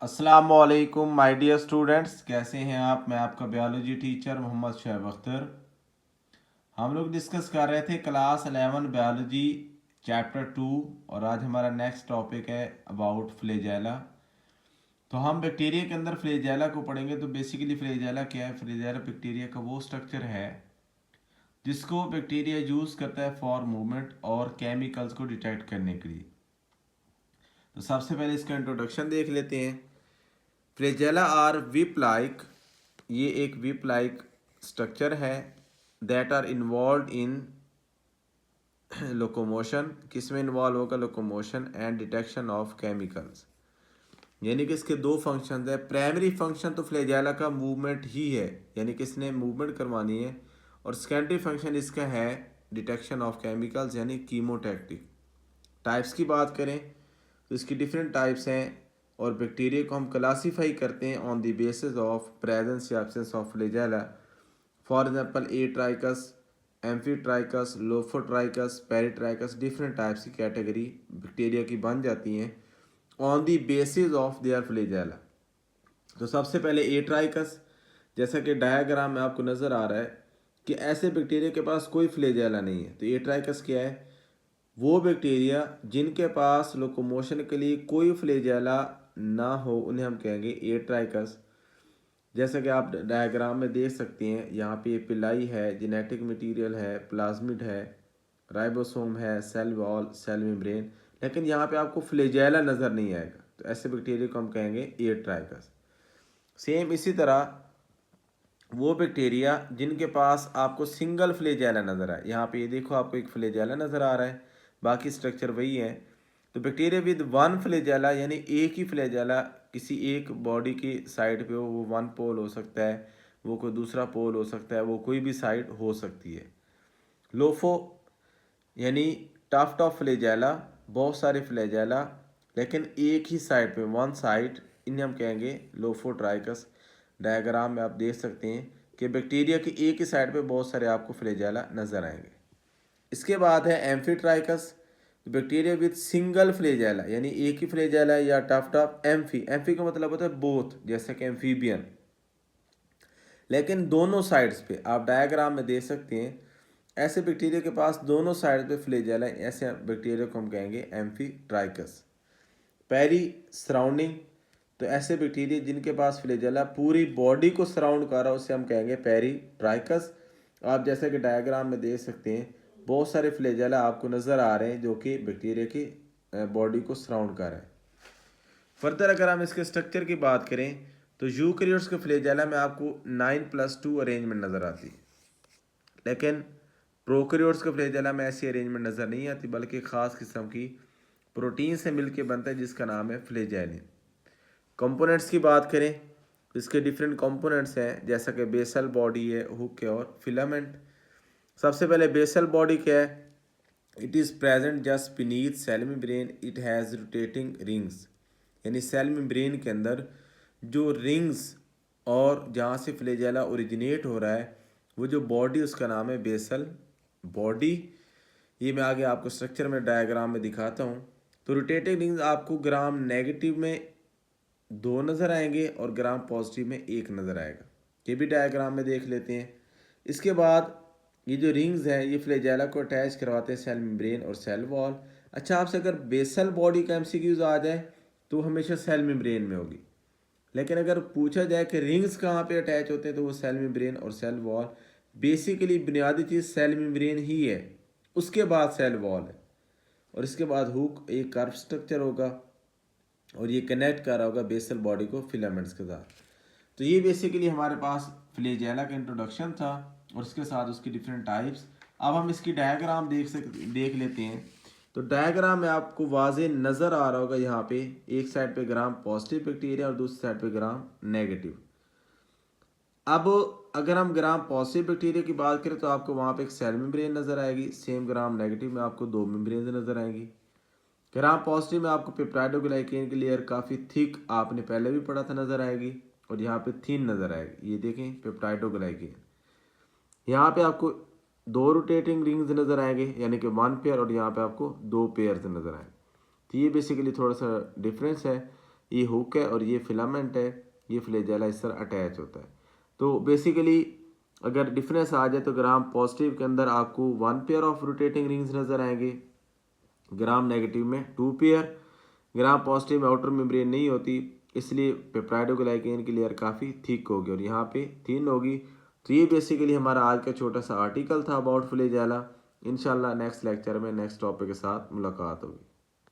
अस्सलामुअलैकुम my dear students, कैसे हैं आप। मैं आपका बायोलॉजी टीचर मोहम्मद शुएब अख्तर। हम लोग डिस्कस कर रहे थे क्लास 11 बायोलॉजी चैप्टर 2 और आज हमारा नेक्स्ट टॉपिक है अबाउट फ्लैजेला। तो हम बैक्टीरिया के अंदर फ्लैजेला को पढ़ेंगे। तो बेसिकली फ्लैजेला क्या है। फ्लैजेला बैक्टीरिया का वो स्ट्रक्चर है जिसको बैक्टीरिया यूज़ करता है फॉर मूवमेंट और केमिकल्स को डिटेक्ट करने के लिए। तो सबसे पहले इसका इंट्रोडक्शन देख लेते हैं। फ्लैजेला आर विप लाइक, ये एक विप लाइक स्ट्रक्चर है that are involve in locomotion. किस में इन्वॉल्व होगा? Locomotion and detection of chemicals. यानी कि इसके दो फंक्शन है। प्राइमरी फंक्शन तो फ्लैजेला का मूवमेंट ही है, यानी कि इसने मूवमेंट करवानी है। और सेकेंडरी फंक्शन इसका है डिटेक्शन ऑफ केमिकल्स यानी कीमोटैक्टिक। टाइप्स की बात करें तो इसकी डिफरेंट टाइप्स हैं और बैक्टीरिया को हम क्लासीफाई करते हैं on the basis of presence या absence of flagella. For example atrichous, amphitrichous, lophotrichous, peritrichous, different types की कैटेगरी बैक्टीरिया की बन जाती हैं on the basis of their flagella. तो सबसे पहले एट्राइकस, जैसा कि डायग्राम में आपको नज़र आ रहा है कि ऐसे बैक्टीरिया के पास कोई फ्लैजेला नहीं है। तो एट्राइकस क्या है? वो बैक्टीरिया जिनके पास लोकोमोशन के लिए कोई फ्लैजेला ना हो उन्हें हम कहेंगे एट्राइकस। जैसा कि आप डायग्राम में देख सकते हैं, यहाँ पे पिलाई है, जेनेटिक मटेरियल है, प्लाज्मिड है, राइबोसोम है, सेल वॉल, सेल मेम्ब्रेन, लेकिन यहाँ पे आपको फ्लैजेला नज़र नहीं आएगा। तो ऐसे बैक्टीरिया को हम कहेंगे एट्राइकस। सेम इसी तरह वो बैक्टीरिया जिनके पास आपको सिंगल फ्लैजेला नज़र आए, यहाँ पे ये देखो आपको एक फ्लैजेला नज़र आ रहा है, बाकी स्ट्रक्चर वही है। तो बैक्टीरिया विद वन फ्लैजेला यानी एक ही फ्लैजेला किसी एक बॉडी की साइड पे हो, वो वन पोल हो सकता है, वो कोई दूसरा पोल हो सकता है, वो कोई भी साइड हो सकती है। लोफो यानी टफ्ट ऑफ फ्लैजेला, बहुत सारे फ्लैजेला लेकिन एक ही साइड पे, वन साइड, इन्हें हम कहेंगे लोफोट्राइकस। डायग्राम में आप देख सकते हैं कि बैक्टीरिया की एक ही साइड पे बहुत सारे आपको फ्लैजेला नज़र आएंगे। इसके बाद है amphitrichous, bacteria with single flagella यानी एक ही फ्लैजेला या टफ्ट ऑफ एम्फी। एम्फी का मतलब होता है बोथ, जैसे कि एम्फीबियन, लेकिन दोनों साइड्स पे आप डायग्राम में देख सकते हैं ऐसे बैक्टीरिया के पास दोनों साइड पे फ्लैजेला, ऐसे बैक्टीरिया को हम कहेंगे एम्फीट्राइकस। पेरी सराउंडिंग, तो ऐसे बैक्टीरिया जिनके पास फ्लैजेला पूरी बॉडी को सराउंड कर रहा है उसे हम कहेंगे पेरीट्राइकस। आप जैसे कि डायग्राम में देख सकते हैं बहुत सारे फ्लैजेला आपको नज़र आ रहे हैं जो कि बैक्टीरिया की बॉडी को सराउंड कर रहे हैं। फर्दर अगर हम इसके स्ट्रक्चर की बात करें तो यूकैरियोट्स के फ्लैजेला में आपको 9+2 अरेंजमेंट नज़र आती है, लेकिन प्रोकैरियोट्स के फ्लैजेला में ऐसी अरेंजमेंट नज़र नहीं आती, बल्कि ख़ास किस्म की प्रोटीन से मिलकर बनता है जिसका नाम है फ्लैजेलिन। कंपोनेंट्स की बात करें तो इसके डिफरेंट कंपोनेंट्स हैं, जैसा कि बेसल बॉडी है, हुक है और फिलामेंट। सबसे पहले बेसल बॉडी क्या है? It is present just beneath cell membrane, it has rotating rings. यानी सेल मेम्ब्रेन के अंदर जो रिंग्स और जहाँ से फ्लैजेला ओरिजिनेट हो रहा है वो जो बॉडी, उसका नाम है बेसल बॉडी। ये मैं आगे आपको स्ट्रक्चर में डायग्राम में दिखाता हूँ। तो रोटेटिंग रिंग्स आपको ग्राम नेगेटिव में 2 नज़र आएंगे और ग्राम पॉजिटिव में 1 नज़र आएगा। ये भी डायग्राम में देख लेते हैं। इसके बाद ये जो रिंग्स हैं ये फ्लैजेला को अटैच करवाते हैं सेल मेम्ब्रेन और सेल वॉल। अच्छा, आपसे अगर बेसल बॉडी का एमसीक्यूज आ जाए तो हमेशा सेल मेम्ब्रेन में होगी, लेकिन अगर पूछा जाए कि रिंग्स कहाँ पे अटैच होते हैं तो वो सेल मेम्ब्रेन और सेल वॉल। बेसिकली बुनियादी चीज़ सेल मेम्ब्रेन ही है, उसके बाद सेल वॉल है और इसके बाद हुक एक कर्व स्ट्रक्चर होगा और ये कनेक्ट कर रहा होगा बेसल बॉडी को फिलामेंट्स के साथ। तो ये बेसिकली हमारे पास फ्लैजेला का इंट्रोडक्शन था और इसके साथ उसकी डिफरेंट टाइप्स। अब हम इसकी डायग्राम देख लेते हैं। तो डायग्राम में आपको वाजे नज़र आ रहा होगा, यहाँ पे एक साइड पे ग्राम पॉजिटिव बैक्टीरिया और दूसरी साइड पे ग्राम नेगेटिव। अब अगर हम ग्राम पॉजिटिव बैक्टीरिया की बात करें तो आपको वहाँ पे एक सेल मेम्ब्रेन नज़र आएगी। सेम ग्राम नेगेटिव में आपको 2 मेम्ब्रेन नज़र आएंगी। ग्राम पॉजिटिव में आपको पेप्टाइडोग्लाइकेन की लेयर काफ़ी थिक, आपने पहले भी पढ़ा था, नज़र आएगी और यहाँ पे थिन नज़र आएगी। ये देखें पेप्टाइडोग्लाइकेन। यहाँ पे आपको 2 रोटेटिंग रिंग्स नज़र आएंगे यानी कि 1 पेयर, और यहाँ पे आपको 2 पेयर नज़र आएंगे। तो ये बेसिकली थोड़ा सा डिफरेंस है। ये हुक है और ये फिलामेंट है, ये फ्लैजेला इस तरह अटैच होता है। तो बेसिकली अगर डिफरेंस आ जाए तो ग्राम पॉजिटिव के अंदर आपको 1 पेयर ऑफ रोटेटिंग रिंग्स नज़र आएंगे, ग्राम नेगेटिव में 2 पेयर। ग्राम पॉजिटिव में आउटर मेम्ब्रेन नहीं होती, इसलिए पेप्टाइडोग्लाइकेन की लेयर काफ़ी थिक होगी और यहाँ पे थिन होगी। तो ये बेसिकली हमारा आज का छोटा सा आर्टिकल था अबाउट फ्लैजेला। इंशाल्लाह नेक्स्ट लेक्चर में नेक्स्ट टॉपिक के साथ मुलाकात होगी।